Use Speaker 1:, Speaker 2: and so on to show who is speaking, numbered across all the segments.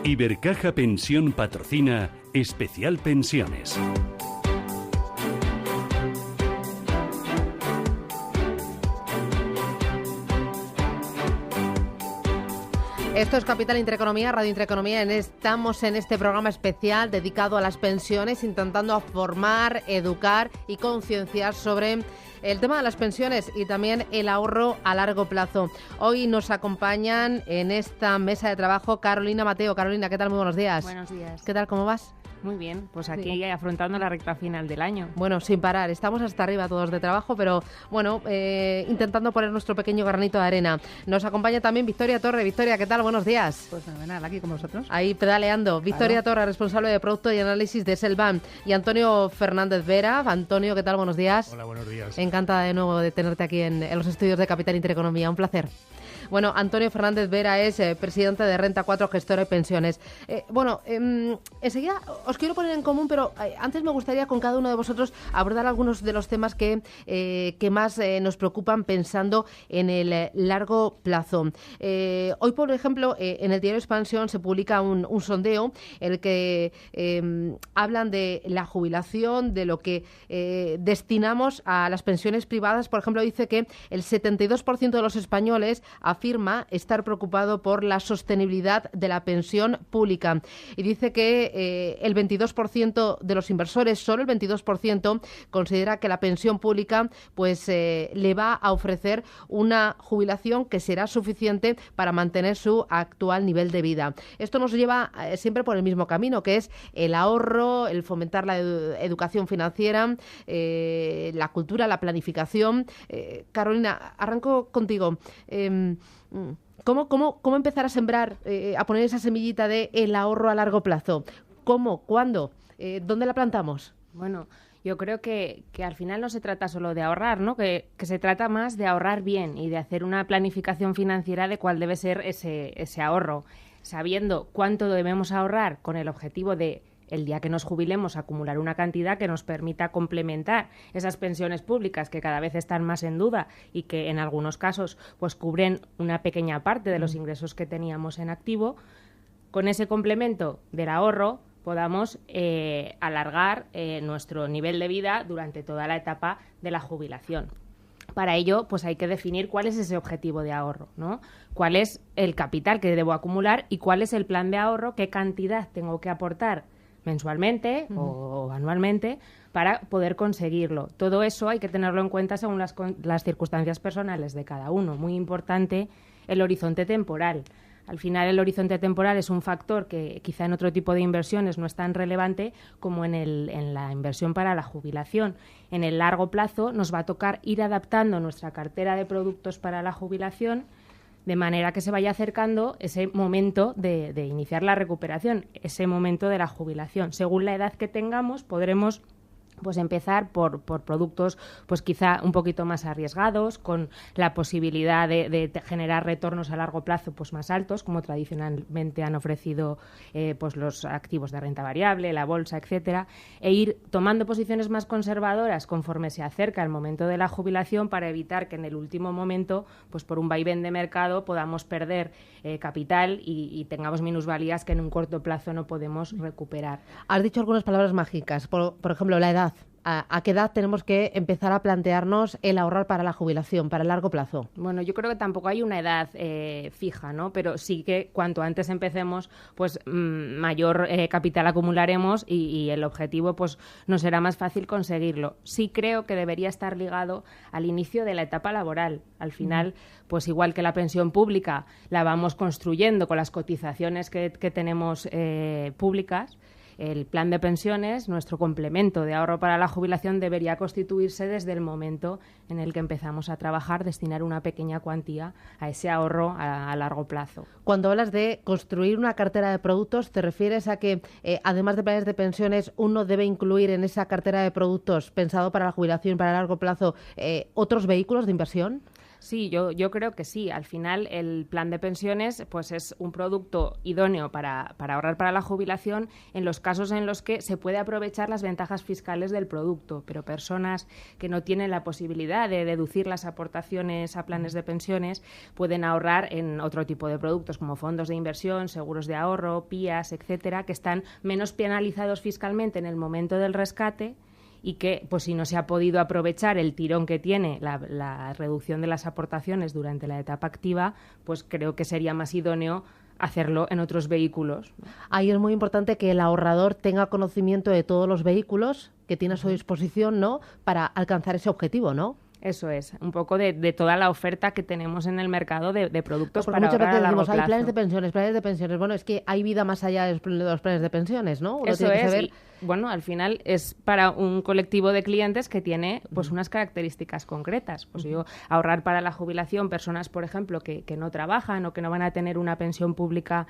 Speaker 1: Ibercaja Pensión patrocina Especial Pensiones.
Speaker 2: Esto es Capital Intereconomía, Radio Intereconomía. Estamos en este programa especial dedicado a las pensiones, intentando formar, educar y concienciar sobre el tema de las pensiones y también el ahorro a largo plazo. Hoy nos acompañan en esta mesa de trabajo Carolina Mateo. Carolina, ¿qué tal? Muy buenos días.
Speaker 3: Buenos días.
Speaker 2: ¿Qué tal? ¿Cómo vas?
Speaker 3: Muy bien, pues aquí afrontando la recta final del año.
Speaker 2: Bueno, sin parar, estamos hasta arriba todos de trabajo, pero bueno, intentando poner nuestro pequeño granito de arena. Nos acompaña también Victoria Torre. Victoria, ¿qué tal? Buenos días.
Speaker 4: Pues fenomenal, aquí con vosotros.
Speaker 2: Ahí pedaleando. Victoria Torre, responsable de producto y análisis de Selvan. Y Antonio Fernández Vera. Antonio, ¿qué tal? Buenos días.
Speaker 5: Hola, buenos días.
Speaker 2: Encantada de nuevo de tenerte aquí en los estudios de Capital Intereconomía. Un placer. Bueno, Antonio Fernández Vera es presidente de Renta 4, gestora de pensiones. Enseguida os quiero poner en común, pero antes me gustaría con cada uno de vosotros abordar algunos de los temas que más nos preocupan pensando en el largo plazo. Hoy, por ejemplo, en el diario Expansión se publica un sondeo en el que hablan de la jubilación, de lo que destinamos a las pensiones privadas. Por ejemplo, dice que el 72% de los españoles afirma estar preocupado por la sostenibilidad de la pensión pública. Y dice que el 22% de los inversores, solo el 22%, considera que la pensión pública pues le va a ofrecer una jubilación que será suficiente para mantener su actual nivel de vida. Esto nos lleva siempre por el mismo camino, que es el ahorro, el fomentar la educación financiera, la cultura, la planificación. Carolina, arranco contigo. ¿Cómo empezar a sembrar, a poner esa semillita de el ahorro a largo plazo? ¿Cómo? ¿Cuándo? ¿Dónde la plantamos?
Speaker 3: Bueno, yo creo que al final no se trata solo de ahorrar, ¿no? Que se trata más de ahorrar bien y de hacer una planificación financiera de cuál debe ser ese ahorro, sabiendo cuánto debemos ahorrar con el objetivo de el día que nos jubilemos acumular una cantidad que nos permita complementar esas pensiones públicas que cada vez están más en duda y que en algunos casos pues cubren una pequeña parte de los ingresos que teníamos en activo. Con ese complemento del ahorro podamos alargar nuestro nivel de vida durante toda la etapa de la jubilación. Para ello, pues hay que definir cuál es ese objetivo de ahorro, ¿no? Cuál es el capital que debo acumular y cuál es el plan de ahorro, qué cantidad tengo que aportar mensualmente o anualmente para poder conseguirlo. Todo eso hay que tenerlo en cuenta según las circunstancias personales de cada uno. Muy importante el horizonte temporal. Al final, el horizonte temporal es un factor que quizá en otro tipo de inversiones no es tan relevante como en la inversión para la jubilación. En el largo plazo nos va a tocar ir adaptando nuestra cartera de productos para la jubilación de manera que se vaya acercando ese momento de iniciar la recuperación, ese momento de la jubilación. Según la edad que tengamos, podremos pues empezar por productos pues quizá un poquito más arriesgados, con la posibilidad de generar retornos a largo plazo pues más altos, como tradicionalmente han ofrecido pues los activos de renta variable, la bolsa, etcétera, e ir tomando posiciones más conservadoras conforme se acerca el momento de la jubilación para evitar que en el último momento, pues por un vaivén de mercado, podamos perder capital y tengamos minusvalías que en un corto plazo no podemos recuperar.
Speaker 2: Has dicho algunas palabras mágicas, por ejemplo, la edad. ¿A qué edad tenemos que empezar a plantearnos el ahorrar para la jubilación, para el largo plazo?
Speaker 3: Bueno, yo creo que tampoco hay una edad fija, ¿no? Pero sí que cuanto antes empecemos, pues mayor capital acumularemos y el objetivo pues nos será más fácil conseguirlo. Sí creo que debería estar ligado al inicio de la etapa laboral. Al final, pues igual que la pensión pública la vamos construyendo con las cotizaciones que tenemos públicas, el plan de pensiones, nuestro complemento de ahorro para la jubilación, debería constituirse desde el momento en el que empezamos a trabajar, destinar una pequeña cuantía a ese ahorro a largo plazo.
Speaker 2: Cuando hablas de construir una cartera de productos, ¿te refieres a que, además de planes de pensiones, uno debe incluir en esa cartera de productos pensado para la jubilación y para largo plazo otros vehículos de inversión?
Speaker 3: Sí, yo creo que sí. Al final, el plan de pensiones pues es un producto idóneo para ahorrar para la jubilación en los casos en los que se puede aprovechar las ventajas fiscales del producto, pero personas que no tienen la posibilidad de deducir las aportaciones a planes de pensiones pueden ahorrar en otro tipo de productos como fondos de inversión, seguros de ahorro, PIAs, etcétera, que están menos penalizados fiscalmente en el momento del rescate y que, pues si no se ha podido aprovechar el tirón que tiene la reducción de las aportaciones durante la etapa activa, pues creo que sería más idóneo hacerlo en otros vehículos.
Speaker 2: Ahí es muy importante que el ahorrador tenga conocimiento de todos los vehículos que tiene a su disposición, ¿no?, para alcanzar ese objetivo, ¿no?
Speaker 3: Eso es, un poco de toda la oferta que tenemos en el mercado de productos para
Speaker 2: muchas
Speaker 3: ahorrar
Speaker 2: veces
Speaker 3: a largo
Speaker 2: decimos,
Speaker 3: plazo.
Speaker 2: hay planes de pensiones. Bueno, es que hay vida más allá de los planes de pensiones, ¿no? Uno
Speaker 3: Eso
Speaker 2: tiene que
Speaker 3: es,
Speaker 2: saber...
Speaker 3: y, bueno, al final es para un colectivo de clientes que tiene pues unas características concretas. Pues yo ahorrar para la jubilación personas, por ejemplo, que no trabajan o que no van a tener una pensión pública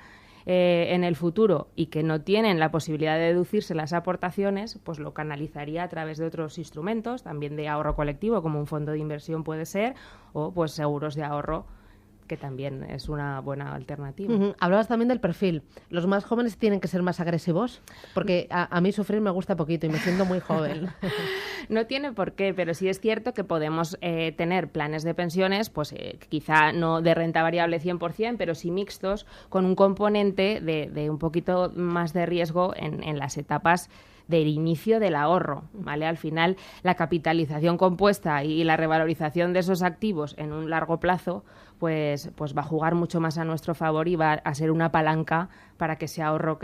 Speaker 3: en el futuro y que no tienen la posibilidad de deducirse las aportaciones, pues lo canalizaría a través de otros instrumentos, también de ahorro colectivo, como un fondo de inversión puede ser, o pues seguros de ahorro, que también es una buena alternativa.
Speaker 2: Hablabas también del perfil. ¿Los más jóvenes tienen que ser más agresivos? Porque a mí sufrir me gusta poquito y me siento muy joven.
Speaker 3: No tiene por qué, pero sí es cierto que podemos tener planes de pensiones, pues quizá no de renta variable 100%, pero sí mixtos, con un componente de un poquito más de riesgo en las etapas del inicio del ahorro, ¿vale? Al final, la capitalización compuesta y la revalorización de esos activos en un largo plazo, pues va a jugar mucho más a nuestro favor y va a ser una palanca para que ese ahorro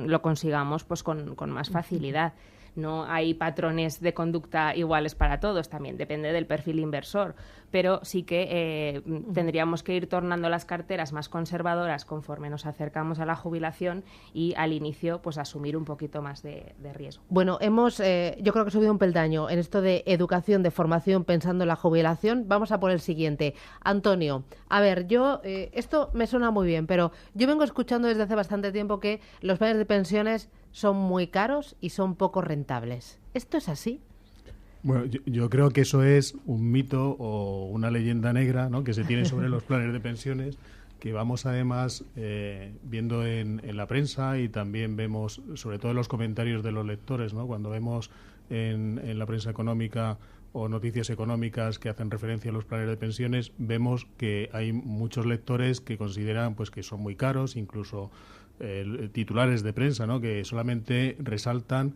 Speaker 3: lo consigamos pues con más facilidad. No hay patrones de conducta iguales para todos, también depende del perfil inversor, pero sí que tendríamos que ir tornando las carteras más conservadoras conforme nos acercamos a la jubilación y al inicio pues asumir un poquito más de riesgo.
Speaker 2: Bueno, yo creo que subido un peldaño en esto de educación, de formación, pensando en la jubilación. Vamos a por el siguiente. Antonio, a ver, esto me suena muy bien, pero yo vengo escuchando desde hace bastante tiempo que los planes de pensiones son muy caros y son poco rentables. ¿Esto es así?
Speaker 4: Bueno, yo creo que eso es un mito o una leyenda negra, ¿no?, que se tiene sobre los planes de pensiones, que vamos además viendo en la prensa y también vemos, sobre todo en los comentarios de los lectores, ¿no?, cuando vemos en la prensa económica o noticias económicas que hacen referencia a los planes de pensiones, vemos que hay muchos lectores que consideran pues que son muy caros, incluso titulares de prensa, ¿no?, que solamente resaltan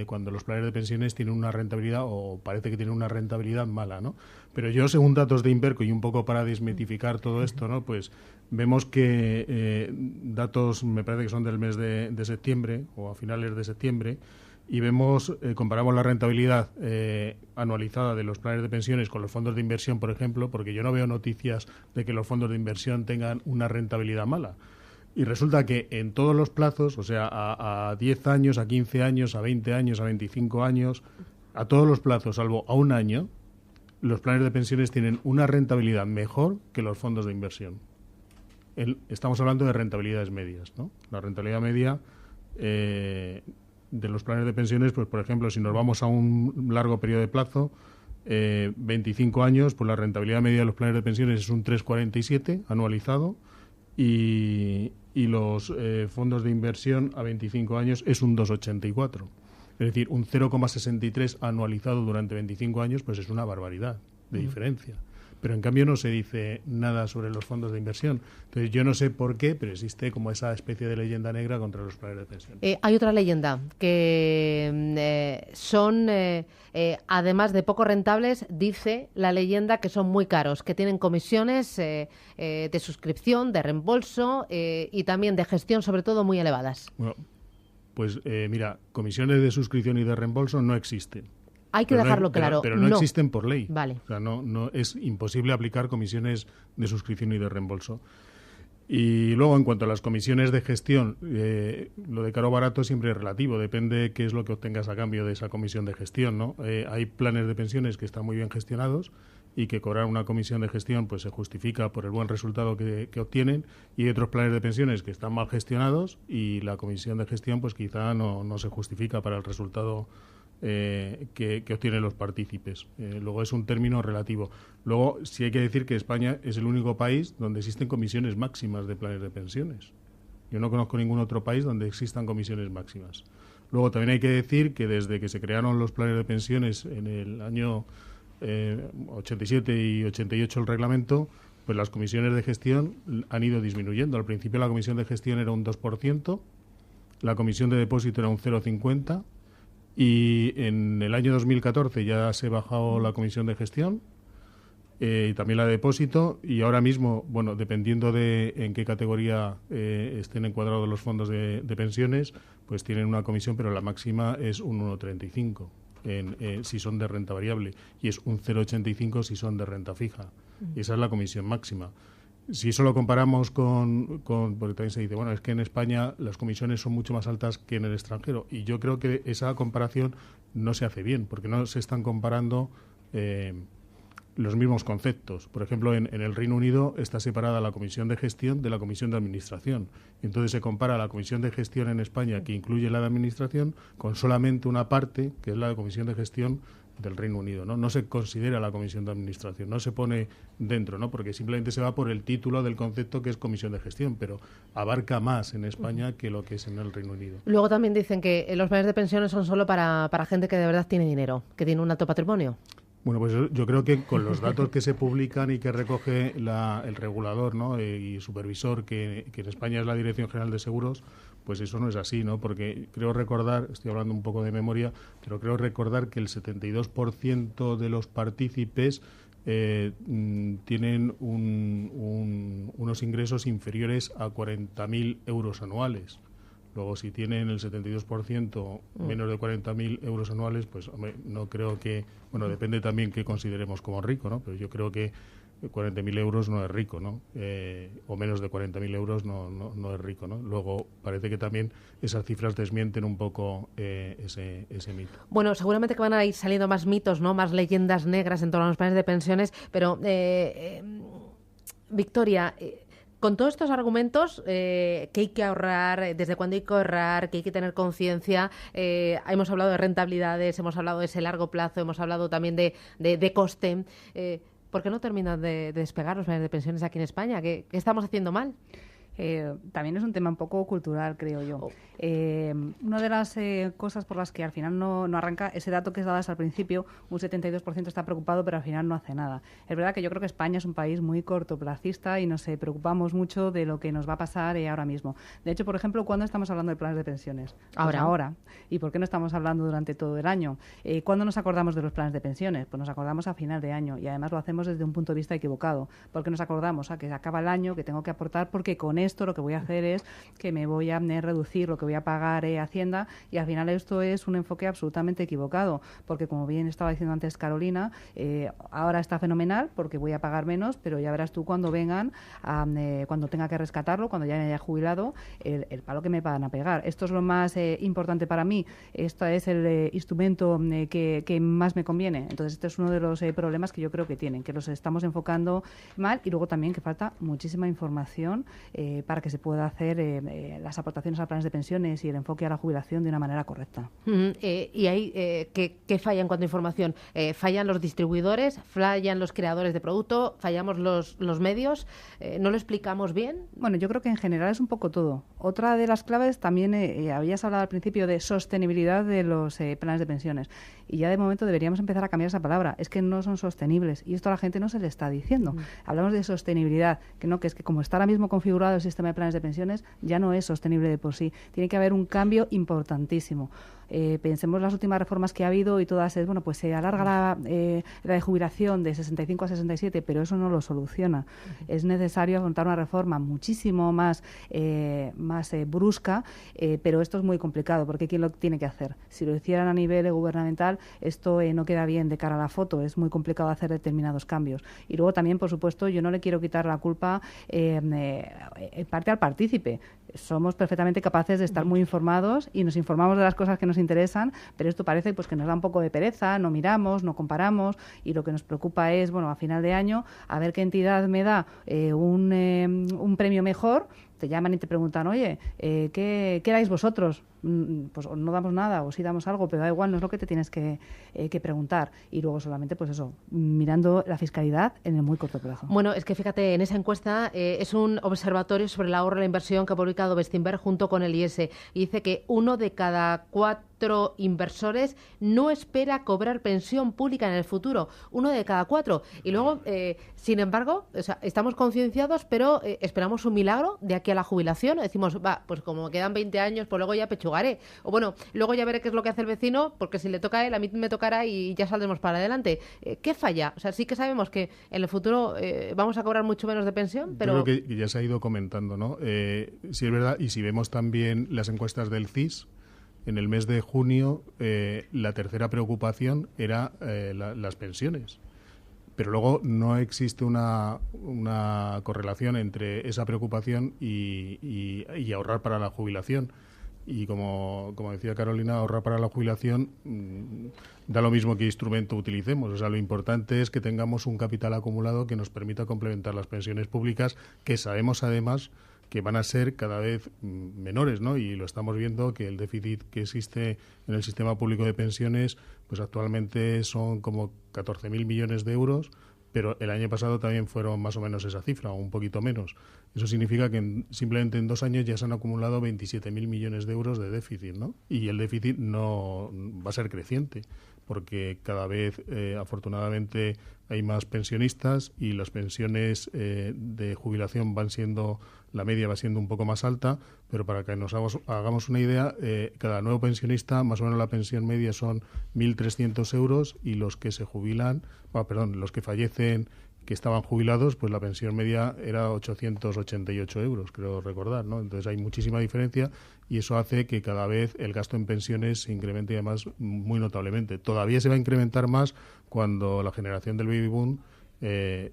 Speaker 4: cuando los planes de pensiones tienen una rentabilidad o parece que tienen una rentabilidad mala, ¿no? Pero yo, según datos de Inverco, y un poco para desmitificar todo esto, ¿no?, pues vemos que datos, me parece que son del mes de septiembre o a finales de septiembre, y comparamos la rentabilidad anualizada de los planes de pensiones con los fondos de inversión, por ejemplo, porque yo no veo noticias de que los fondos de inversión tengan una rentabilidad mala. Y resulta que en todos los plazos, o sea, a 10 años, a 15 años, a 20 años, a 25 años, a todos los plazos, salvo a un año, los planes de pensiones tienen una rentabilidad mejor que los fondos de inversión. Estamos hablando de rentabilidades medias, ¿no? La rentabilidad media de los planes de pensiones, pues por ejemplo, si nos vamos a un largo periodo de plazo, 25 años, pues la rentabilidad media de los planes de pensiones es un 3,47 anualizado, y los fondos de inversión a 25 años es un 2,84. Es decir, un 0,63 anualizado durante 25 años, pues es una barbaridad de diferencia. Pero en cambio no se dice nada sobre los fondos de inversión. Entonces yo no sé por qué, pero existe como esa especie de leyenda negra contra los planes de pensión.
Speaker 2: Hay otra leyenda, que son, además de poco rentables, dice la leyenda que son muy caros, que tienen comisiones de suscripción, de reembolso y también de gestión, sobre todo, muy elevadas.
Speaker 4: Bueno, pues mira, comisiones de suscripción y de reembolso no existen.
Speaker 2: Hay que dejarlo claro.
Speaker 4: Pero no existen por ley.
Speaker 2: Vale.
Speaker 4: O sea, no es imposible aplicar comisiones de suscripción y de reembolso. Y luego, en cuanto a las comisiones de gestión, lo de caro o barato siempre es relativo. Depende qué es lo que obtengas a cambio de esa comisión de gestión, ¿no? Hay planes de pensiones que están muy bien gestionados y que cobrar una comisión de gestión pues se justifica por el buen resultado que obtienen, y hay otros planes de pensiones que están mal gestionados y la comisión de gestión pues quizá no se justifica para el resultado que obtienen los partícipes. Luego es un término relativo. Luego sí hay que decir que España es el único país donde existen comisiones máximas de planes de pensiones. Yo no conozco ningún otro país donde existan comisiones máximas. Luego también hay que decir que desde que se crearon los planes de pensiones en el año 87 y 88 el reglamento, pues las comisiones de gestión han ido disminuyendo. Al principio la comisión de gestión era un 2%, la comisión de depósito era un 0,50%, y en el año 2014 ya se bajó la comisión de gestión y también la de depósito, y ahora mismo, bueno, dependiendo de en qué categoría estén encuadrados los fondos de pensiones, pues tienen una comisión, pero la máxima es un 1,35 si son de renta variable, y es un 0,85 si son de renta fija. Y esa es la comisión máxima. Si eso lo comparamos con, porque también se dice, bueno, es que en España las comisiones son mucho más altas que en el extranjero, y yo creo que esa comparación no se hace bien, porque no se están comparando los mismos conceptos. Por ejemplo, en el Reino Unido está separada la comisión de gestión de la comisión de administración. Entonces se compara la comisión de gestión en España, que incluye la de administración, con solamente una parte, que es la de comisión de gestión del Reino Unido, ¿no? No se considera la comisión de administración, no se pone dentro, ¿no? Porque simplemente se va por el título del concepto, que es comisión de gestión, pero abarca más en España que lo que es en el Reino Unido.
Speaker 2: Luego también dicen que los planes de pensiones son solo para gente que de verdad tiene dinero, que tiene un alto patrimonio.
Speaker 4: Bueno, pues yo creo que con los datos que se publican y que recoge el regulador, ¿no? Y supervisor, que en España es la Dirección General de Seguros, pues eso no es así, ¿no? Porque creo recordar, estoy hablando un poco de memoria, pero creo recordar que el 72% de los partícipes tienen unos ingresos inferiores a 40.000 euros anuales. Luego, si tienen el 72% menos de 40.000 euros anuales, pues hombre, no creo que... Bueno, depende también qué consideremos como rico, ¿no? Pero yo creo que 40.000 euros no es rico, ¿no? O menos de 40.000 euros no es rico, ¿no? Luego, parece que también esas cifras desmienten un poco ese mito.
Speaker 2: Bueno, seguramente que van a ir saliendo más mitos, ¿no? Más leyendas negras en torno a los planes de pensiones, pero Victoria... Con todos estos argumentos, que hay que ahorrar, desde cuándo hay que ahorrar, que hay que tener conciencia, hemos hablado de rentabilidades, hemos hablado de ese largo plazo, hemos hablado también de coste. ¿Por qué no terminan de despegar los planes de pensiones aquí en España? ¿Qué estamos haciendo mal?
Speaker 5: También es un tema un poco cultural, creo yo. Una de las cosas por las que al final no arranca, ese dato que dabas al principio, un 72% está preocupado, pero al final no hace nada. Es verdad que yo creo que España es un país muy cortoplacista y nos preocupamos mucho de lo que nos va a pasar ahora mismo. De hecho, por ejemplo, ¿cuándo estamos hablando de planes de pensiones? Pues ahora. ¿Y por qué no estamos hablando durante todo el año? ¿Cuándo nos acordamos de los planes de pensiones? Pues nos acordamos a final de año, y además lo hacemos desde un punto de vista equivocado. ¿Por qué nos acordamos? A que acaba el año, que tengo que aportar, porque con esto lo que voy a hacer es que me voy a reducir lo que voy a pagar Hacienda, y al final esto es un enfoque absolutamente equivocado, porque como bien estaba diciendo antes Carolina, ahora está fenomenal porque voy a pagar menos, pero ya verás tú cuando vengan, cuando tenga que rescatarlo, cuando ya me haya jubilado, el palo que me van a pegar. Esto es lo más importante para mí, este es el instrumento que más me conviene. Entonces este es uno de los problemas que yo creo que tienen, que los estamos enfocando mal, y luego también que falta muchísima información para que se pueda hacer las aportaciones a planes de pensiones y el enfoque a la jubilación de una manera correcta.
Speaker 2: ¿Y ahí qué falla en cuanto a información? ¿Fallan los distribuidores? ¿Fallan los creadores de producto? ¿Fallamos los medios? ¿No lo explicamos bien?
Speaker 5: Bueno, yo creo que en general es un poco todo. Otra de las claves también, habías hablado al principio de sostenibilidad de los planes de pensiones, y ya de momento deberíamos empezar a cambiar esa palabra. Es que no son sostenibles, y esto a la gente no se le está diciendo. Hablamos de sostenibilidad, que es que como está ahora mismo configurado el sistema de planes de pensiones, ya no es sostenible de por sí. Tiene que haber un cambio importantísimo. Pensemos las últimas reformas que ha habido y todas es, bueno, pues se alarga la de jubilación de 65 a 67, pero eso no lo soluciona. Es necesario afrontar una reforma muchísimo más brusca, pero esto es muy complicado, porque ¿quién lo tiene que hacer? Si lo hicieran a nivel gubernamental, esto no queda bien de cara a la foto, es muy complicado hacer determinados cambios. Y luego también, por supuesto, yo no le quiero quitar la culpa en parte al partícipe. Somos perfectamente capaces de estar muy informados y nos informamos de las cosas que nos interesan, pero esto parece pues que nos da un poco de pereza, no miramos, no comparamos, y lo que nos preocupa es, bueno, a final de año, a ver qué entidad me da un premio mejor, te llaman y te preguntan, oye, ¿qué dais vosotros? Pues no damos nada, o sí damos algo, pero da igual, no es lo que te tienes que preguntar. Y luego solamente, pues eso, mirando la fiscalidad en el muy corto plazo.
Speaker 2: Bueno, es que fíjate, en esa encuesta es un observatorio sobre el ahorro y la inversión que ha publicado Bestinver junto con el IES, y dice que 1 de cada 4 inversores no espera cobrar pensión pública en el futuro. 1 de cada 4. Y luego, sin embargo, o sea, estamos concienciados, pero esperamos un milagro de aquí a la jubilación. Decimos, pues como quedan 20 años, pues luego ya pechugaré. O bueno, luego ya veré qué es lo que hace el vecino, porque si le toca a él, a mí me tocará y ya saldremos para adelante. ¿Qué falla? O sea, sí que sabemos que en el futuro vamos a cobrar mucho menos de pensión, pero...
Speaker 4: Yo creo que ya se ha ido comentando, ¿no? Sí es verdad, y si vemos también las encuestas del CIS, en el mes de junio la tercera preocupación era las pensiones. Pero luego no existe una correlación entre esa preocupación y ahorrar para la jubilación. Y como decía Carolina, ahorrar para la jubilación da lo mismo qué instrumento utilicemos. O sea, lo importante es que tengamos un capital acumulado que nos permita complementar las pensiones públicas, que sabemos además que van a ser cada vez menores, ¿no? Y lo estamos viendo, que el déficit que existe en el sistema público de pensiones, pues actualmente son como 14.000 millones de euros, pero el año pasado también fueron más o menos esa cifra, o un poquito menos. Eso significa que simplemente en 2 años ya se han acumulado 27.000 millones de euros de déficit, ¿no? Y el déficit no va a ser creciente, porque cada vez, afortunadamente, hay más pensionistas y las pensiones de jubilación la media va siendo un poco más alta, pero para que nos hagamos una idea, cada nuevo pensionista, más o menos la pensión media son 1.300 euros, y los que se jubilan, los que fallecen, que estaban jubilados, pues la pensión media era 888 euros, creo recordar, ¿no? Entonces hay muchísima diferencia, y eso hace que cada vez el gasto en pensiones se incremente, además, muy notablemente. Todavía se va a incrementar más cuando la generación del baby boom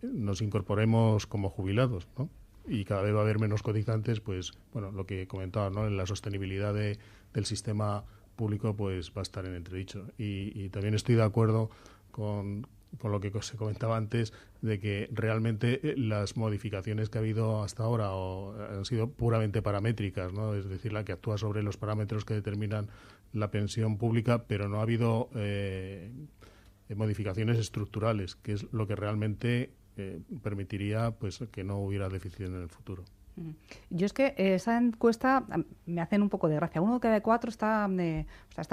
Speaker 4: nos incorporemos como jubilados, ¿no? Y cada vez va a haber menos cotizantes, pues bueno, lo que comentaba, ¿no? En la sostenibilidad del sistema público, pues va a estar en entredicho. Y también estoy de acuerdo con lo que se comentaba antes, de que realmente las modificaciones que ha habido hasta ahora han sido puramente paramétricas, ¿no? Es decir, la que actúa sobre los parámetros que determinan la pensión pública, pero no ha habido modificaciones estructurales, que es lo que realmente permitiría, pues, que no hubiera déficit en el futuro.
Speaker 5: Yo es que esa encuesta me hacen un poco de gracia. 1 de cada 4 están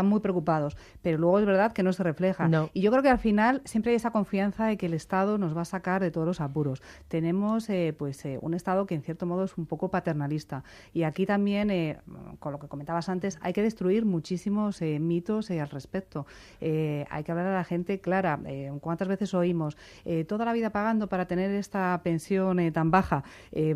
Speaker 5: muy preocupados, pero luego es verdad que no se refleja.
Speaker 2: No.
Speaker 5: Y yo creo que al final siempre hay esa confianza de que el Estado nos va a sacar de todos los apuros. Tenemos un Estado que en cierto modo es un poco paternalista. Y aquí también, con lo que comentabas antes, hay que destruir muchísimos mitos al respecto. Hay que hablar a la gente clara. ¿Cuántas veces oímos toda la vida pagando para tener esta pensión tan baja?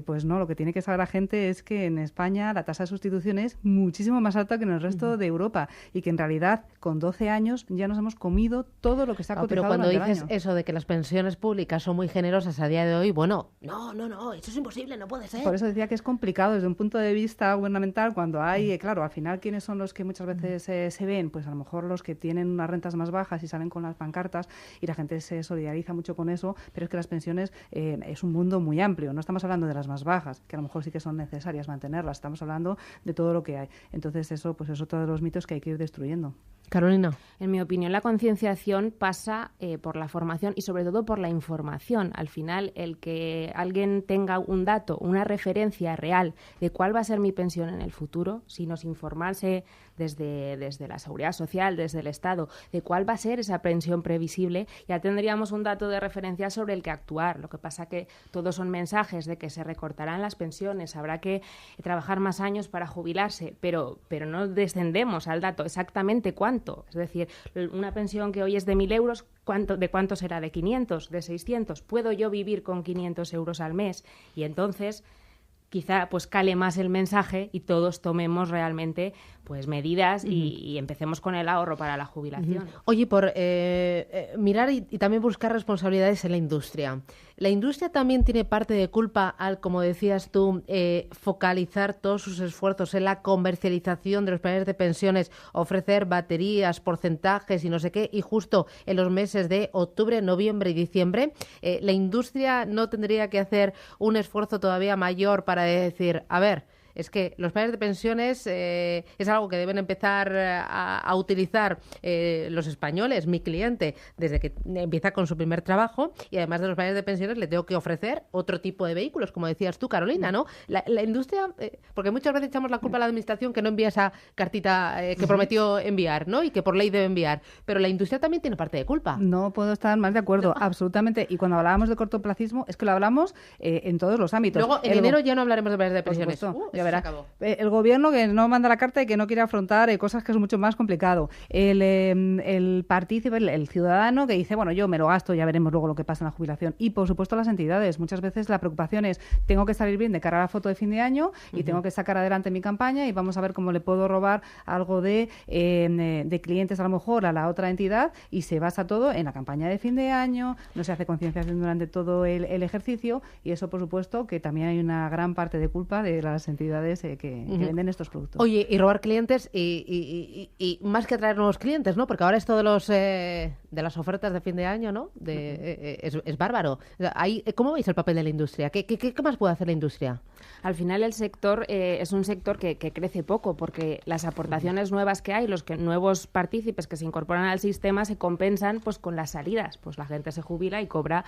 Speaker 5: Pues no, lo que tiene que saber la gente es que en España la tasa de sustitución es muchísimo más alta que en el resto de Europa, y que en realidad con 12 años ya nos hemos comido todo lo que está cotizado.
Speaker 2: Pero cuando
Speaker 5: durante
Speaker 2: dices
Speaker 5: el año.
Speaker 2: eso de que las pensiones públicas son muy generosas a día de hoy, bueno, no, eso es imposible, no puede ser.
Speaker 5: Por eso decía que es complicado desde un punto de vista gubernamental, cuando hay, claro, al final, ¿quiénes son los que muchas veces se ven? Pues a lo mejor los que tienen unas rentas más bajas y salen con las pancartas, y la gente se solidariza mucho con eso, pero es que las pensiones es un mundo muy amplio. No estamos hablando de las más bajas, que a lo mejor sí que son necesarias mantenerlas, estamos hablando de todo lo que hay. Entonces eso, pues es otro de los mitos que hay que ir destruyendo.
Speaker 2: Carolina.
Speaker 3: En mi opinión, la concienciación pasa por la formación y sobre todo por la información. Al final, el que alguien tenga un dato, una referencia real de cuál va a ser mi pensión en el futuro, si nos informarse desde la Seguridad Social, desde el Estado, de cuál va a ser esa pensión previsible, ya tendríamos un dato de referencia sobre el que actuar. Lo que pasa que todos son mensajes de que se recortarán las pensiones, habrá que trabajar más años para jubilarse, pero no descendemos al dato exactamente cuánto. Es decir, una pensión que hoy es de 1.000 euros, ¿de cuánto será? ¿De 500? ¿De 600? ¿Puedo yo vivir con 500 euros al mes? Y entonces quizá pues cale más el mensaje y todos tomemos realmente pues medidas y empecemos con el ahorro para la jubilación.
Speaker 2: Oye, por mirar y también buscar responsabilidades en la industria. La industria también tiene parte de culpa al, como decías tú, focalizar todos sus esfuerzos en la comercialización de los planes de pensiones, ofrecer baterías, porcentajes y no sé qué, y justo en los meses de octubre, noviembre y diciembre, la industria no tendría que hacer un esfuerzo todavía mayor para decir, a ver, es que los planes de pensiones es algo que deben empezar a utilizar los españoles, mi cliente, desde que empieza con su primer trabajo, y además de los planes de pensiones le tengo que ofrecer otro tipo de vehículos, como decías tú, Carolina, ¿no? La industria, porque muchas veces echamos la culpa a la administración que no envía esa cartita que prometió enviar, ¿no? Y que por ley debe enviar, pero la industria también tiene parte de culpa.
Speaker 5: No puedo estar más de acuerdo, absolutamente. Y cuando hablábamos de cortoplacismo, es que lo hablamos en todos los ámbitos.
Speaker 2: Luego, en enero ya no hablaremos de planes de pensiones.
Speaker 5: Ya verá. El gobierno que no manda la carta y que no quiere afrontar cosas que es mucho más complicado. El partícipe, el ciudadano que dice, bueno, yo me lo gasto, ya veremos luego lo que pasa en la jubilación. Y, por supuesto, las entidades. Muchas veces la preocupación es, tengo que salir bien de cara a la foto de fin de año y tengo que sacar adelante mi campaña y vamos a ver cómo le puedo robar algo de clientes a lo mejor a la otra entidad, y se basa todo en la campaña de fin de año, no se hace concienciación durante todo el ejercicio, y eso, por supuesto, que también hay una gran parte de culpa de las entidades que venden estos productos.
Speaker 2: Oye, y robar clientes y más que atraer nuevos clientes, ¿no? Porque ahora esto de las ofertas de fin de año, ¿no? Es bárbaro. ¿Cómo veis el papel de la industria? ¿Qué más puede hacer la industria?
Speaker 3: Al final el sector es un sector que crece poco, porque las aportaciones nuevas que hay, los nuevos partícipes que se incorporan al sistema se compensan pues con las salidas. Pues la gente se jubila y cobra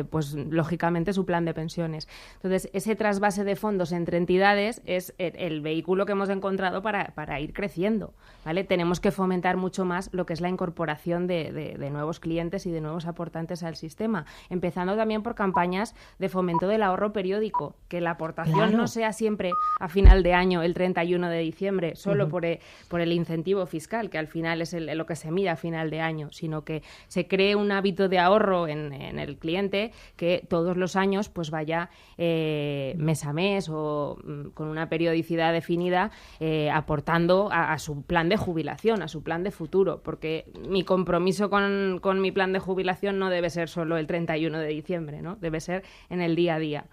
Speaker 3: pues lógicamente su plan de pensiones. Entonces, ese trasvase de fondos entre entidades es el vehículo que hemos encontrado para ir creciendo, ¿vale? Tenemos que fomentar mucho más lo que es la incorporación de nuevos clientes y de nuevos aportantes al sistema, empezando también por campañas de fomento del ahorro periódico, que la aportación no sea siempre a final de año, el 31 de diciembre, solo por el incentivo fiscal, que al final es lo que se mide a final de año, sino que se cree un hábito de ahorro en el cliente, que todos los años pues vaya mes a mes o con una periodicidad definida aportando a su plan de jubilación, a su plan de futuro, porque mi compromiso con mi plan de jubilación no debe ser solo el 31 de diciembre, ¿no? Debe ser en el día a día.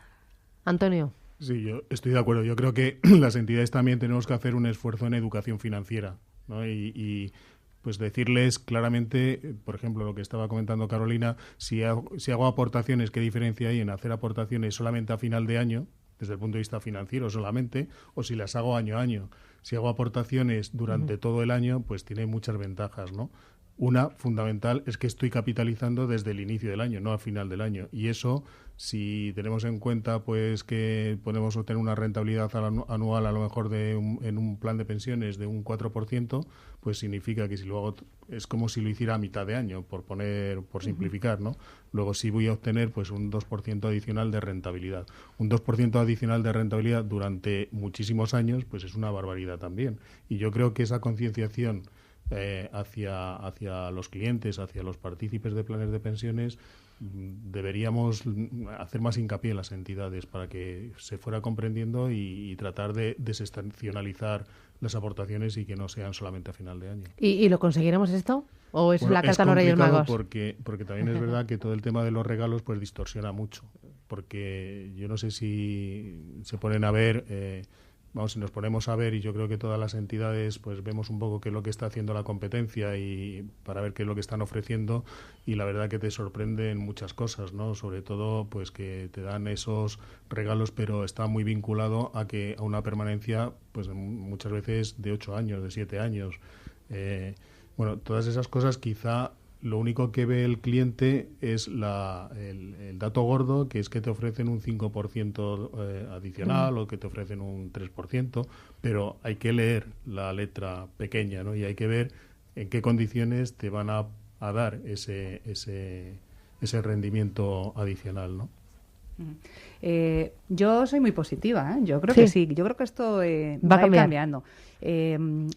Speaker 2: Antonio.
Speaker 4: Sí, yo estoy de acuerdo. Yo creo que las entidades también tenemos que hacer un esfuerzo en educación financiera, ¿no? Y pues decirles claramente, por ejemplo, lo que estaba comentando Carolina, si hago aportaciones, ¿qué diferencia hay en hacer aportaciones solamente a final de año, desde el punto de vista financiero solamente, o si las hago año a año? Si hago aportaciones durante todo el año, pues tiene muchas ventajas, ¿no? Una fundamental es que estoy capitalizando desde el inicio del año, no al final del año. Y eso, si tenemos en cuenta pues que podemos obtener una rentabilidad anual a lo mejor en un plan de pensiones de un 4%, pues significa que si lo hago es como si lo hiciera a mitad de año, por simplificar, ¿no? Luego sí voy a obtener pues un 2% adicional de rentabilidad. Un 2% adicional de rentabilidad durante muchísimos años, pues es una barbaridad también. Y yo creo que esa concienciación hacia los clientes, hacia los partícipes de planes de pensiones, deberíamos hacer más hincapié en las entidades para que se fuera comprendiendo y tratar de desestacionalizar las aportaciones y que no sean solamente a final de año.
Speaker 2: ¿Y lo conseguiremos esto? ¿O es la carta a los Reyes Magos?
Speaker 4: Porque también es verdad que todo el tema de los regalos pues distorsiona mucho, porque yo no sé si se ponen a ver... si nos ponemos a ver, y yo creo que todas las entidades pues vemos un poco qué es lo que está haciendo la competencia y para ver qué es lo que están ofreciendo, y la verdad que te sorprenden muchas cosas, ¿no? Sobre todo pues que te dan esos regalos, pero está muy vinculado a una permanencia pues muchas veces de 8 años, de 7 años. Todas esas cosas quizá lo único que ve el cliente es el dato gordo, que es que te ofrecen un 5% adicional o que te ofrecen un 3%, pero hay que leer la letra pequeña, ¿no? Y hay que ver en qué condiciones te van a dar ese rendimiento adicional, ¿no?
Speaker 5: Yo soy muy positiva, ¿eh? Yo creo que sí, yo creo que esto va a ir cambiando.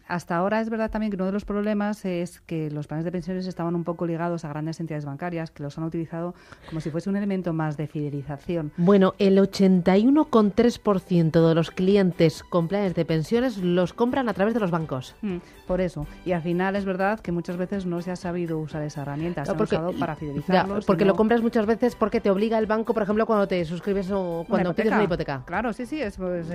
Speaker 5: Hasta ahora es verdad también que uno de los problemas es que los planes de pensiones estaban un poco ligados a grandes entidades bancarias que los han utilizado como si fuese un elemento más de fidelización.
Speaker 2: Bueno, el 81,3% de los clientes con planes de pensiones los compran a través de los bancos.
Speaker 5: Por eso. Y al final es verdad que muchas veces no se ha sabido usar esa herramienta, se ha usado para fidelizarlos.
Speaker 2: Porque lo compras muchas veces porque te obliga el banco, por ejemplo, cuando cuando te suscribes o cuando pides una hipoteca.
Speaker 5: Claro, sí, es pues,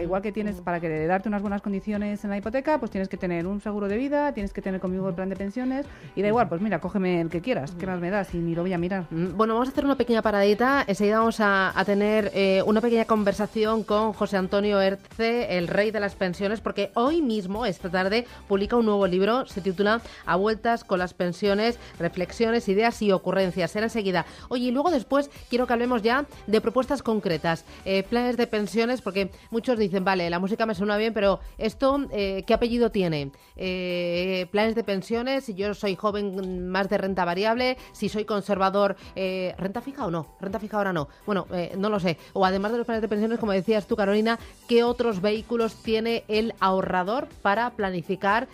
Speaker 5: igual que tienes para que darte unas buenas condiciones en la hipoteca, pues tienes que tener un seguro de vida, tienes que tener conmigo el plan de pensiones y da igual, pues mira, cógeme el que quieras, ¿qué más me das? Y ni lo voy a mirar.
Speaker 2: Bueno, vamos a hacer una pequeña paradita, enseguida vamos a tener una pequeña conversación con José Antonio Erce, el rey de las pensiones, porque hoy mismo, esta tarde, publica un nuevo libro, se titula A vueltas con las pensiones, reflexiones, ideas y ocurrencias. Será enseguida. Oye, y luego después quiero que hablemos ya de propuestas concretas, planes de pensiones, porque muchos dicen, vale, la música me suena bien, pero esto, ¿qué apellido tiene? Planes de pensiones, si yo soy joven, más de renta variable, si soy conservador, ¿renta fija o no? ¿Renta fija ahora no? Bueno, no lo sé. O además de los planes de pensiones, como decías tú, Carolina, ¿qué otros vehículos tiene el ahorrador para planificar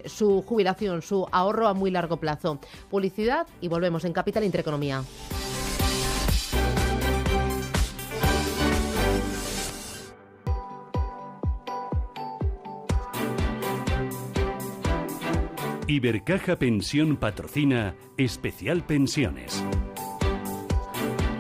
Speaker 2: su jubilación, su ahorro a muy largo plazo? Publicidad y volvemos en Capital Intereconomía.
Speaker 1: Ibercaja Pensión patrocina Especial Pensiones.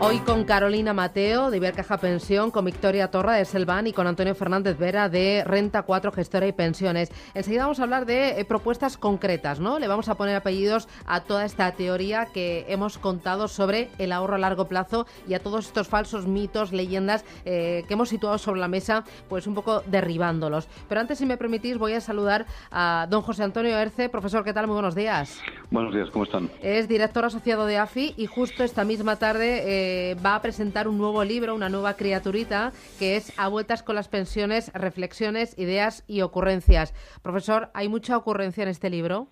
Speaker 2: Hoy con Carolina Mateo de Ibercaja Pensión, con Victoria Torra de Selvan y con Antonio Fernández Vera de Renta 4 Gestora y Pensiones. Enseguida vamos a hablar de propuestas concretas, ¿no? Le vamos a poner apellidos a toda esta teoría que hemos contado sobre el ahorro a largo plazo y a todos estos falsos mitos, leyendas que hemos situado sobre la mesa, pues un poco derribándolos. Pero antes, si me permitís, voy a saludar a don José Antonio Erce. Profesor, ¿qué tal? Muy buenos días.
Speaker 6: Buenos días, ¿cómo están?
Speaker 2: Es director asociado de AFI y justo esta misma tarde va a presentar un nuevo libro, una nueva criaturita, que es A vueltas con las pensiones, reflexiones, ideas y ocurrencias. Profesor, ¿hay mucha ocurrencia en este libro?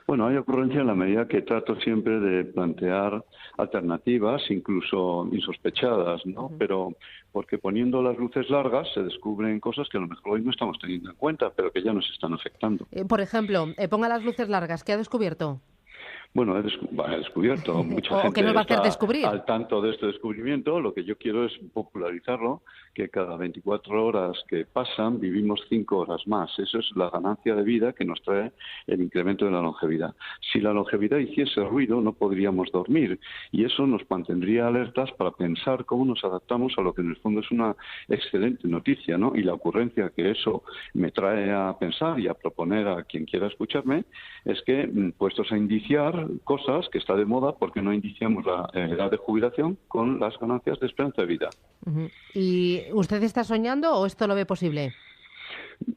Speaker 6: Bueno, hay ocurrencia en la medida que trato siempre de plantear alternativas, incluso insospechadas, ¿no? Pero porque poniendo las luces largas se descubren cosas que a lo mejor hoy no estamos teniendo en cuenta, pero que ya nos están afectando.
Speaker 2: Por ejemplo, ponga las luces largas. ¿Qué ha descubierto?
Speaker 6: Bueno, he descubierto. Mucha gente
Speaker 2: ¿qué nos va a hacer
Speaker 6: está
Speaker 2: descubrir?
Speaker 6: al tanto de este descubrimiento. Lo que yo quiero es popularizarlo, que cada 24 horas que pasan vivimos 5 horas más. Eso es la ganancia de vida que nos trae el incremento de la longevidad. Si la longevidad hiciese ruido, no podríamos dormir. Y eso nos mantendría alertas para pensar cómo nos adaptamos a lo que en el fondo es una excelente noticia, ¿no? Y la ocurrencia que eso me trae a pensar y a proponer a quien quiera escucharme es que, puestos a indiciar cosas que está de moda, porque no indiciamos la edad de jubilación con las ganancias de esperanza de vida.
Speaker 2: ¿Y usted está soñando o esto lo ve posible?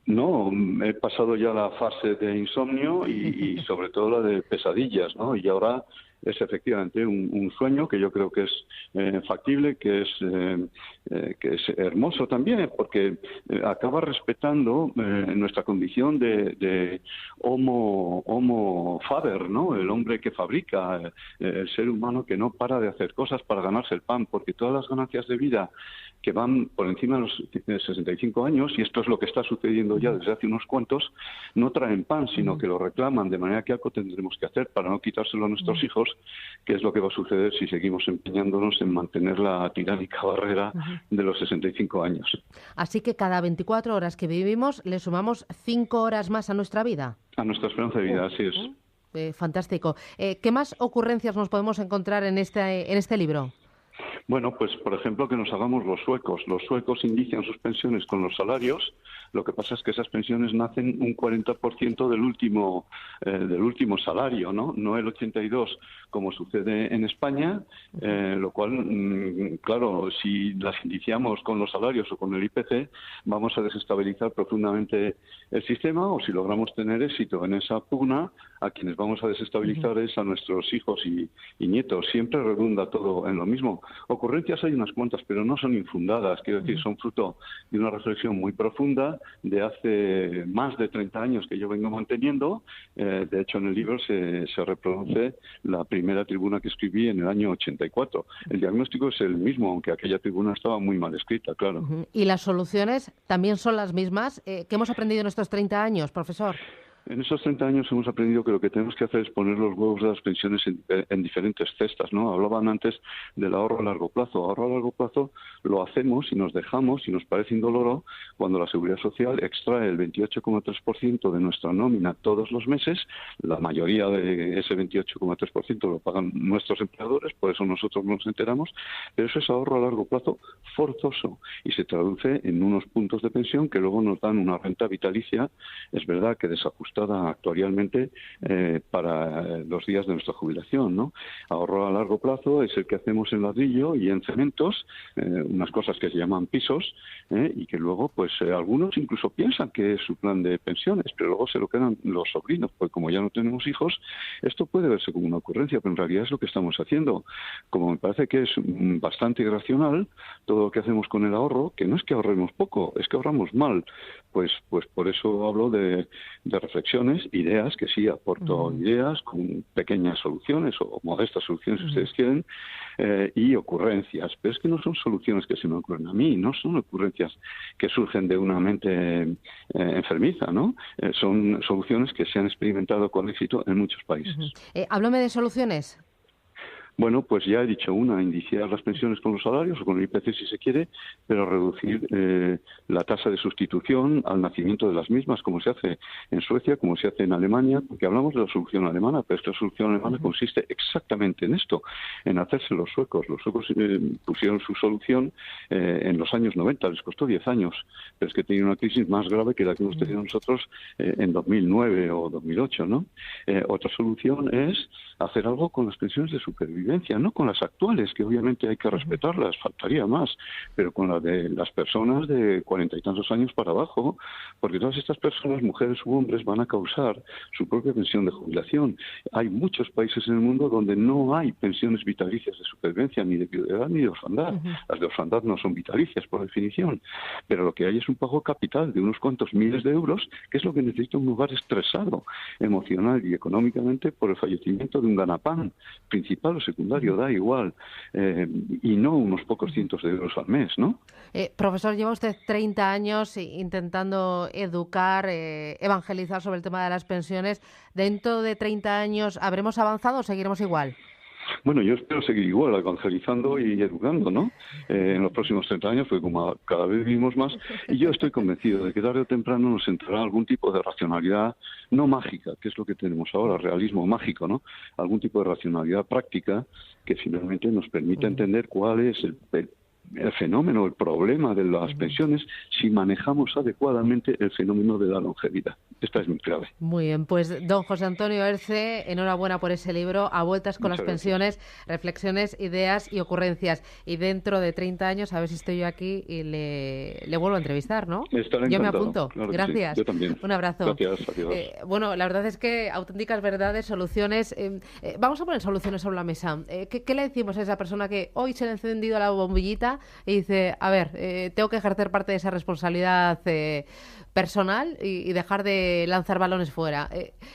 Speaker 6: No, he pasado ya la fase de insomnio y sobre todo la de pesadillas, ¿no? Y ahora es efectivamente un sueño que yo creo que es factible, que es hermoso también, porque acaba respetando nuestra condición de homo faber, ¿no? El hombre que fabrica, el ser humano que no para de hacer cosas para ganarse el pan, porque todas las ganancias de vida que van por encima de los 65 años, y esto es lo que está sucediendo ya desde hace unos cuantos, no traen pan, sino que lo reclaman, de manera que algo tendremos que hacer para no quitárselo a nuestros hijos, que es lo que va a suceder si seguimos empeñándonos en mantener la tiránica barrera de los 65 años.
Speaker 2: Así que cada 24 horas que vivimos le sumamos 5 horas más a nuestra vida.
Speaker 6: A nuestra esperanza de vida, así es.
Speaker 2: Fantástico. ¿Qué más ocurrencias nos podemos encontrar en este libro?
Speaker 6: Bueno, pues por ejemplo que nos hagamos los suecos. Los suecos indician sus pensiones con los salarios. Lo que pasa es que esas pensiones nacen un 40% del último salario, ¿no? No el 82% como sucede en España, lo cual, claro, si las indiciamos con los salarios o con el IPC, vamos a desestabilizar profundamente el sistema, o si logramos tener éxito en esa pugna, a quienes vamos a desestabilizar es a nuestros hijos y nietos. Siempre redunda todo en lo mismo. Ocurrencias hay unas cuantas, pero no son infundadas, quiero decir, son fruto de una reflexión muy profunda de hace más de 30 años que yo vengo manteniendo. De hecho, en el libro se reproduce la primera tribuna que escribí en el año 84. El diagnóstico es el mismo, aunque aquella tribuna estaba muy mal escrita, claro.
Speaker 2: ¿Y las soluciones también son las mismas? ¿Qué hemos aprendido en estos 30 años, profesor?
Speaker 6: En esos 30 años hemos aprendido que lo que tenemos que hacer es poner los huevos de las pensiones en diferentes cestas, ¿no? Hablaban antes del ahorro a largo plazo. Ahorro a largo plazo lo hacemos y nos dejamos, y nos parece indoloro, cuando la Seguridad Social extrae el 28,3% de nuestra nómina todos los meses. La mayoría de ese 28,3% lo pagan nuestros empleadores, por eso nosotros no nos enteramos, pero eso es ahorro a largo plazo forzoso y se traduce en unos puntos de pensión que luego nos dan una renta vitalicia, es verdad que desajustada actuarialmente para los días de nuestra jubilación, ¿no? Ahorro a largo plazo es el que hacemos en ladrillo y en cementos, unas cosas que se llaman pisos, y que luego, pues algunos incluso piensan que es su plan de pensiones, pero luego se lo quedan los sobrinos, porque como ya no tenemos hijos, esto puede verse como una ocurrencia, pero en realidad es lo que estamos haciendo. Como me parece que es bastante irracional todo lo que hacemos con el ahorro, que no es que ahorremos poco, es que ahorramos mal, pues por eso hablo de reflexiones, ideas, que sí aporto ideas con pequeñas soluciones o modestas soluciones si ustedes quieren, y ocurrencias, pero es que no son soluciones que se me ocurren a mí, no son ocurrencias que surgen de una mente enfermiza, ¿no? Son soluciones que se han experimentado con éxito en muchos países.
Speaker 2: Háblame de soluciones.
Speaker 6: Bueno, pues ya he dicho una, indiciar las pensiones con los salarios o con el IPC si se quiere, pero reducir la tasa de sustitución al nacimiento de las mismas, como se hace en Suecia, como se hace en Alemania, porque hablamos de la solución alemana, pero esta solución alemana consiste exactamente en esto, en hacerse los suecos. Los suecos pusieron su solución en los años 90, les costó 10 años, pero es que tenía una crisis más grave que la que hemos tenido nosotros en 2009 o 2008, ¿no? Otra solución es hacer algo con las pensiones de supervivencia, no con las actuales, que obviamente hay que respetarlas, faltaría más, pero con las de las personas de 40 y tantos años para abajo, porque todas estas personas, mujeres u hombres, van a causar su propia pensión de jubilación. Hay muchos países en el mundo donde no hay pensiones vitalicias de supervivencia, ni de viudedad ni de orfandad. Las de orfandad no son vitalicias, por definición, pero lo que hay es un pago capital de unos cuantos miles de euros, que es lo que necesita un hogar estresado emocional y económicamente por el fallecimiento de un ganapán, principal o secundario, da igual, y no unos pocos cientos de euros al mes, ¿no?
Speaker 2: Profesor, lleva usted 30 años intentando educar, evangelizar sobre el tema de las pensiones. ¿Dentro de 30 años habremos avanzado o seguiremos igual?
Speaker 6: Bueno, yo espero seguir igual, evangelizando y educando, ¿no? En los próximos 30 años, porque como cada vez vivimos más, y yo estoy convencido de que tarde o temprano nos entrará algún tipo de racionalidad no mágica, que es lo que tenemos ahora, realismo mágico, ¿no? Algún tipo de racionalidad práctica que finalmente nos permita entender cuál es el fenómeno, el problema de las pensiones, si manejamos adecuadamente el fenómeno de la longevidad. Esta es mi clave.
Speaker 2: Muy bien, pues don José Antonio Erce, enhorabuena por ese libro, A vueltas con
Speaker 6: Muchas
Speaker 2: las pensiones, reflexiones, ideas y ocurrencias. Y dentro de 30 años, a ver si estoy yo aquí y le vuelvo a entrevistar, ¿no?
Speaker 6: Estaré
Speaker 2: yo
Speaker 6: encantado.
Speaker 2: me apunto.
Speaker 6: Claro que
Speaker 2: Gracias.
Speaker 6: sí. Yo también.
Speaker 2: Un abrazo.
Speaker 6: Gracias, adiós.
Speaker 2: Bueno, la verdad es que auténticas verdades, soluciones. Vamos a poner soluciones sobre la mesa. ¿Qué le decimos a esa persona que hoy se le ha encendido la bombillita y dice, a ver, tengo que ejercer parte de esa responsabilidad personal y dejar de lanzar balones fuera?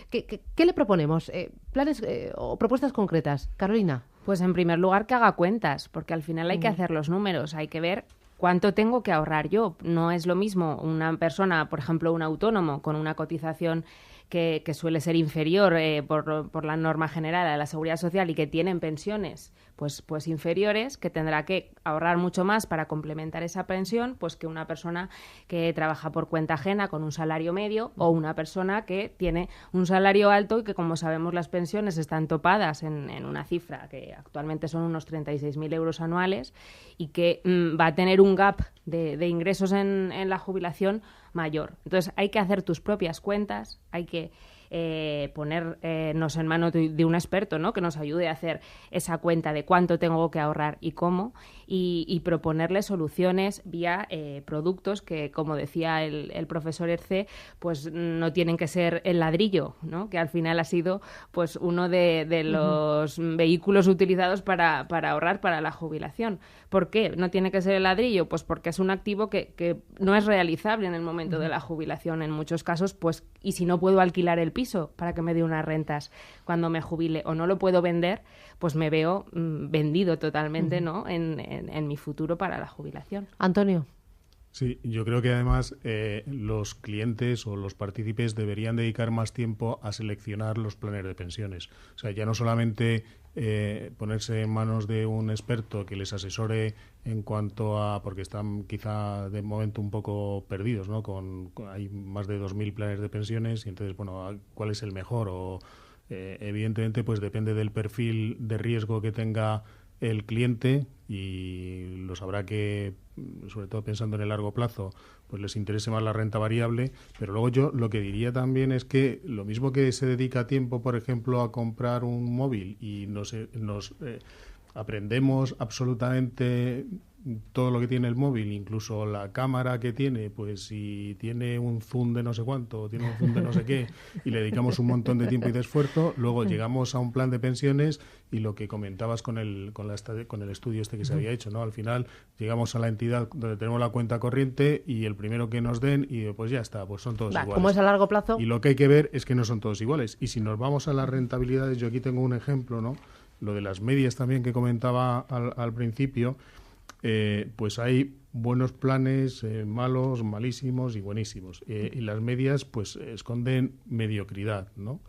Speaker 2: ¿Qué le proponemos? ¿Planes o propuestas concretas? Carolina.
Speaker 3: Pues en primer lugar que haga cuentas, porque al final hay que hacer los números, hay que ver cuánto tengo que ahorrar yo. No es lo mismo una persona, por ejemplo, un autónomo con una cotización que suele ser inferior por la norma general a la Seguridad Social y que tienen pensiones pues inferiores, que tendrá que ahorrar mucho más para complementar esa pensión pues que una persona que trabaja por cuenta ajena con un salario medio o una persona que tiene un salario alto y que, como sabemos, las pensiones están topadas en una cifra que actualmente son unos 36.000 euros anuales y que va a tener un gap de ingresos en la jubilación mayor. Entonces hay que hacer tus propias cuentas, hay que ponernos en manos de un experto, ¿no?, que nos ayude a hacer esa cuenta de cuánto tengo que ahorrar y cómo, y proponerle soluciones vía productos que, como decía el profesor Erce, pues no tienen que ser el ladrillo, ¿no?, que al final ha sido pues uno de los vehículos utilizados para ahorrar para la jubilación. ¿Por qué no tiene que ser el ladrillo? Pues porque es un activo que no es realizable en el momento de la jubilación en muchos casos, pues, y si no puedo alquilar el piso para que me dé unas rentas cuando me jubile o no lo puedo vender, pues me veo vendido totalmente, ¿no?, en mi futuro para la jubilación.
Speaker 2: Antonio.
Speaker 4: Sí, yo creo que además los clientes o los partícipes deberían dedicar más tiempo a seleccionar los planes de pensiones. O sea, ya no solamente ponerse en manos de un experto que les asesore en cuanto a, porque están quizá de momento un poco perdidos, ¿no? Hay más de 2.000 planes de pensiones y entonces, bueno, ¿cuál es el mejor? O evidentemente, pues depende del perfil de riesgo que tenga el cliente y lo sabrá que, sobre todo pensando en el largo plazo, pues les interese más la renta variable, pero luego yo lo que diría también es que lo mismo que se dedica tiempo, por ejemplo, a comprar un móvil y nos aprendemos absolutamente todo lo que tiene el móvil, incluso la cámara que tiene, pues si tiene un zoom de no sé cuánto, tiene un zoom de no sé qué, y le dedicamos un montón de tiempo y de esfuerzo, luego llegamos a un plan de pensiones y lo que comentabas con el estudio este que se había hecho, ¿no? Al final llegamos a la entidad donde tenemos la cuenta corriente y el primero que nos den y pues ya está, pues son todos iguales.
Speaker 2: Como es a largo plazo.
Speaker 4: Y lo que hay que ver es que no son todos iguales. Y si nos vamos a las rentabilidades, yo aquí tengo un ejemplo, ¿no? Lo de las medias también que comentaba al principio. Pues hay buenos planes, malos, malísimos y buenísimos. Y las medias pues esconden mediocridad, ¿no?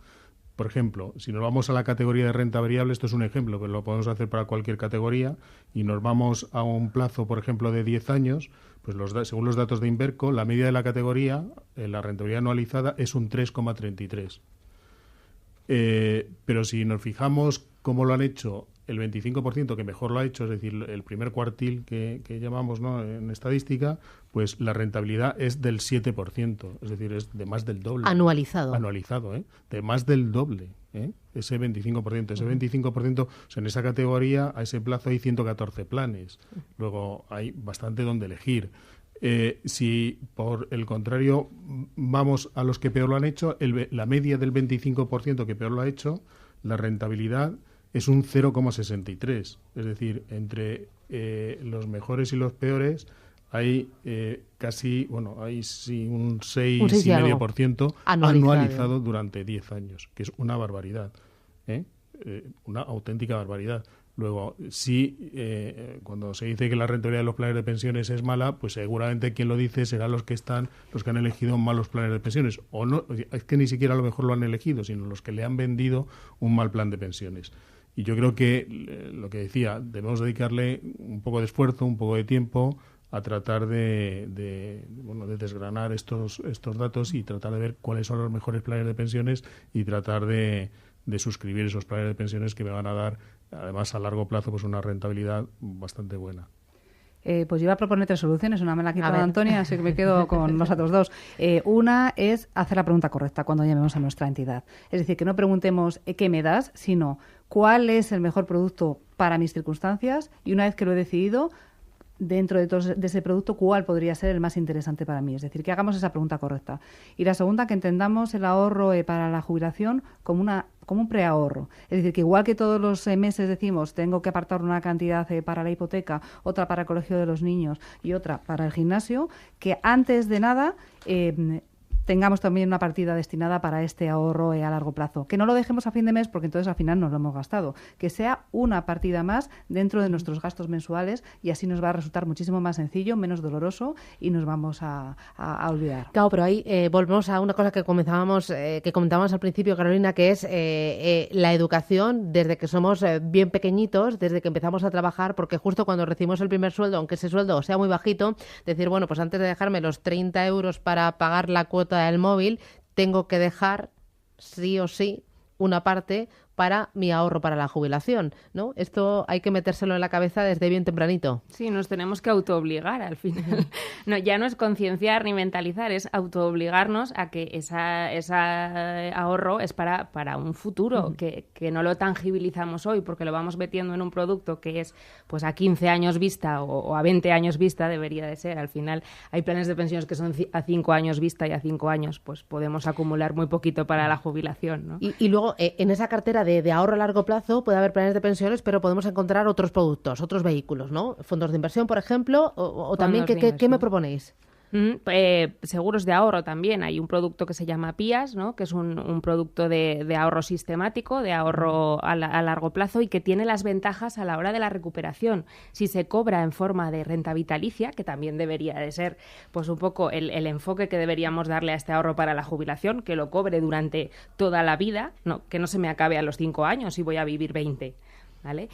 Speaker 4: Por ejemplo, si nos vamos a la categoría de renta variable, esto es un ejemplo, pero lo podemos hacer para cualquier categoría, y nos vamos a un plazo, por ejemplo, de 10 años, pues según los datos de Inverco, la media de la categoría, la rentabilidad anualizada, es un 3,33. Pero si nos fijamos cómo lo han hecho el 25% que mejor lo ha hecho, es decir, el primer cuartil que llamamos, ¿no?, en estadística, pues la rentabilidad es del 7%, es decir, es de más del doble.
Speaker 2: Anualizado,
Speaker 4: de más del doble, ese 25%. Ese 25%, o sea, en esa categoría, a ese plazo hay 114 planes. Luego hay bastante donde elegir. Si, por el contrario, vamos a los que peor lo han hecho, la media del 25% que peor lo ha hecho, la rentabilidad es un 0,63. Es decir, entre los mejores y los peores hay casi, hay sí un 6,5% anualizado durante 10 años, que es una barbaridad, una auténtica barbaridad. Luego, cuando se dice que la rentabilidad de los planes de pensiones es mala, pues seguramente quien lo dice serán los que han elegido malos planes de pensiones. O no, es que ni siquiera a lo mejor lo han elegido, sino los que le han vendido un mal plan de pensiones. Y yo creo que, lo que decía, debemos dedicarle un poco de esfuerzo, un poco de tiempo a tratar de desgranar estos datos y tratar de ver cuáles son los mejores planes de pensiones y tratar de suscribir esos planes de pensiones que me van a dar, además a largo plazo, pues una rentabilidad bastante buena.
Speaker 5: Pues yo iba a proponer 3 soluciones. Una me la ha quitado Antonia, así que me quedo con los otros 2. Una es hacer la pregunta correcta cuando llamemos a nuestra entidad. Es decir, que no preguntemos ¿qué me das?, sino ¿cuál es el mejor producto para mis circunstancias? Y una vez que lo he decidido, dentro de ese producto, ¿cuál podría ser el más interesante para mí? Es decir, que hagamos esa pregunta correcta. Y la segunda, que entendamos el ahorro para la jubilación como un preahorro. Es decir, que igual que todos los meses decimos tengo que apartar una cantidad para la hipoteca, otra para el colegio de los niños y otra para el gimnasio, que antes de nada tengamos también una partida destinada para este ahorro a largo plazo. Que no lo dejemos a fin de mes porque entonces al final nos lo hemos gastado. Que sea una partida más dentro de nuestros gastos mensuales y así nos va a resultar muchísimo más sencillo, menos doloroso y nos vamos a olvidar.
Speaker 2: Claro, pero ahí volvemos a una cosa que comentábamos al principio, Carolina, que es la educación desde que somos bien pequeñitos, desde que empezamos a trabajar, porque justo cuando recibimos el primer sueldo, aunque ese sueldo sea muy bajito, decir, bueno, pues antes de dejarme los 30 euros para pagar la cuota del móvil, tengo que dejar sí o sí una parte para mi ahorro para la jubilación, ¿no? Esto hay que metérselo en la cabeza desde bien tempranito.
Speaker 3: Sí, nos tenemos que autoobligar al final. No, ya no es concienciar ni mentalizar, es autoobligarnos a que ese ahorro es para un futuro, que no lo tangibilizamos hoy porque lo vamos metiendo en un producto que es pues a 15 años vista o a 20 años vista debería de ser. Al final hay planes de pensiones que son a 5 años vista y a 5 años pues podemos acumular muy poquito para la jubilación, ¿no?
Speaker 2: Y luego en esa cartera de ahorro a largo plazo puede haber planes de pensiones, pero podemos encontrar otros productos, otros vehículos, ¿no? Fondos de inversión, por ejemplo, o también, ¿qué me proponéis?
Speaker 3: Seguros de ahorro también. Hay un producto que se llama PIAS, ¿no? Que es un producto de ahorro sistemático, de ahorro a largo plazo y que tiene las ventajas a la hora de la recuperación. Si se cobra en forma de renta vitalicia, que también debería de ser pues un poco el enfoque que deberíamos darle a este ahorro para la jubilación, que lo cobre durante toda la vida, no, que no se me acabe a los 5 años y voy a vivir 20, ¿vale?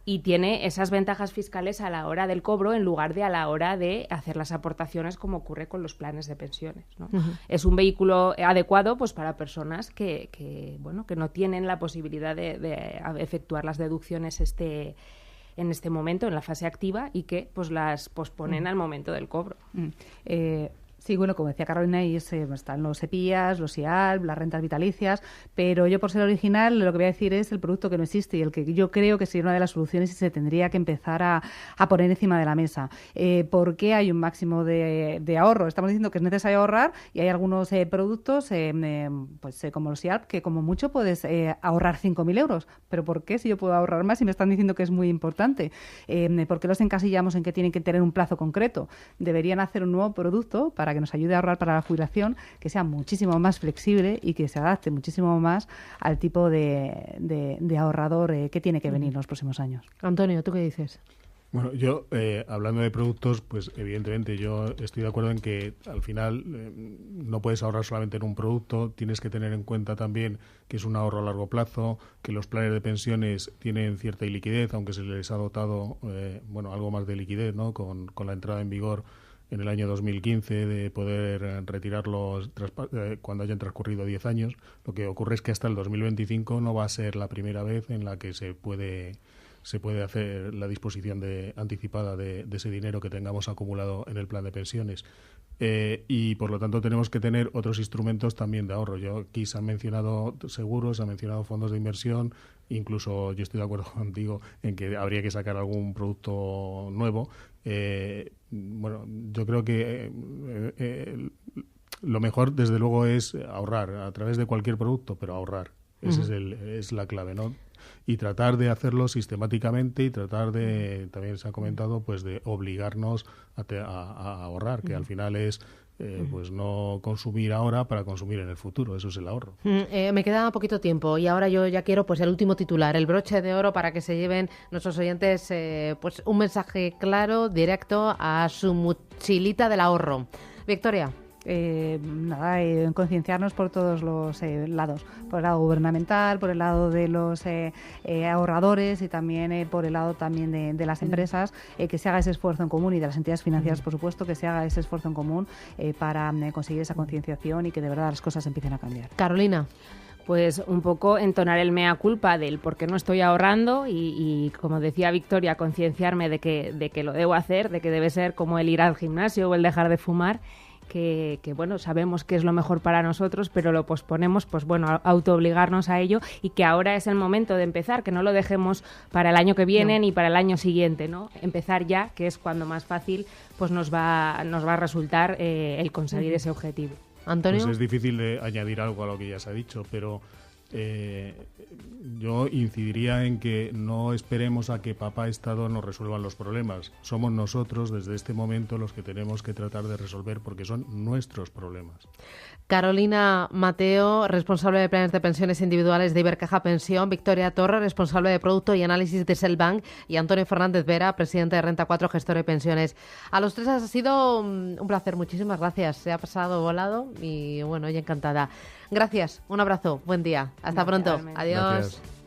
Speaker 3: Y tiene esas ventajas fiscales a la hora del cobro en lugar de a la hora de hacer las aportaciones como ocurre con los planes de pensiones, ¿no? Es un vehículo adecuado pues para personas que no tienen la posibilidad de efectuar las deducciones en este momento, en la fase activa, y que pues las posponen al momento del cobro.
Speaker 5: Sí, bueno, como decía Carolina, están los EPIAS, los IALB, las rentas vitalicias, pero yo, por ser original, lo que voy a decir es el producto que no existe y el que yo creo que sería una de las soluciones y se tendría que empezar a poner encima de la mesa. ¿Por qué hay un máximo de ahorro? Estamos diciendo que es necesario ahorrar y hay algunos productos, como los IALB, que como mucho puedes ahorrar 5.000 euros. ¿Pero por qué si yo puedo ahorrar más y me están diciendo que es muy importante? ¿Por qué los encasillamos en que tienen que tener un plazo concreto? Deberían hacer un nuevo producto para que nos ayude a ahorrar para la jubilación, que sea muchísimo más flexible y que se adapte muchísimo más al tipo de ahorrador que tiene que venir en los próximos años.
Speaker 2: Antonio, ¿tú qué dices?
Speaker 4: Bueno, yo, hablando de productos, pues evidentemente yo estoy de acuerdo en que al final no puedes ahorrar solamente en un producto, tienes que tener en cuenta también que es un ahorro a largo plazo, que los planes de pensiones tienen cierta iliquidez, aunque se les ha dotado algo más de liquidez, ¿no? Con la entrada en vigor en el año 2015 de poder retirarlos cuando hayan transcurrido 10 años. Lo que ocurre es que hasta el 2025 no va a ser la primera vez en la que se puede hacer la disposición anticipada de ese dinero que tengamos acumulado en el plan de pensiones. Y por lo tanto tenemos que tener otros instrumentos también de ahorro. Aquí se han mencionado seguros, se han mencionado fondos de inversión, incluso yo estoy de acuerdo contigo en que habría que sacar algún producto nuevo. Yo creo que lo mejor desde luego es ahorrar a través de cualquier producto, pero ahorrar. Esa es la clave, ¿no? Y tratar de hacerlo sistemáticamente y tratar de, también se ha comentado, pues de obligarnos a ahorrar, que al final es pues no consumir ahora para consumir en el futuro. Eso es el ahorro.
Speaker 2: Me queda poquito tiempo y ahora yo ya quiero pues el último titular, el broche de oro, para que se lleven nuestros oyentes pues un mensaje claro, directo a su mochilita del ahorro. Victoria.
Speaker 5: Concienciarnos por todos los lados, por el lado gubernamental, por el lado de los ahorradores y también por el lado también de las empresas, que se haga ese esfuerzo en común, y de las entidades financieras, por supuesto, que se haga ese esfuerzo en común para conseguir esa concienciación y que de verdad las cosas empiecen a cambiar.
Speaker 2: Carolina.
Speaker 3: Pues un poco entonar el mea culpa del por qué no estoy ahorrando y como decía Victoria, concienciarme de que lo debo hacer, de que debe ser como el ir al gimnasio o el dejar de fumar, que sabemos que es lo mejor para nosotros, pero lo posponemos, pues bueno, autoobligarnos a ello, y que ahora es el momento de empezar, que no lo dejemos para el año que viene ni para el año siguiente, ¿no? Empezar ya, que es cuando más fácil pues nos va a resultar el conseguir ese objetivo.
Speaker 2: Antonio.
Speaker 4: Pues es difícil de añadir algo a lo que ya se ha dicho, pero yo incidiría en que no esperemos a que Papá Estado nos resuelvan los problemas. Somos nosotros desde este momento los que tenemos que tratar de resolver, porque son nuestros problemas.
Speaker 2: Carolina Mateo, responsable de planes de pensiones individuales de Ibercaja Pensión, Victoria Torre, responsable de producto y análisis de Selbank, y Antonio Fernández Vera, presidente de Renta 4, gestor de pensiones. A los tres ha sido un placer, muchísimas gracias. Se ha pasado volado y encantada. Gracias, un abrazo, buen día. Hasta pronto. Adiós.
Speaker 4: Gracias.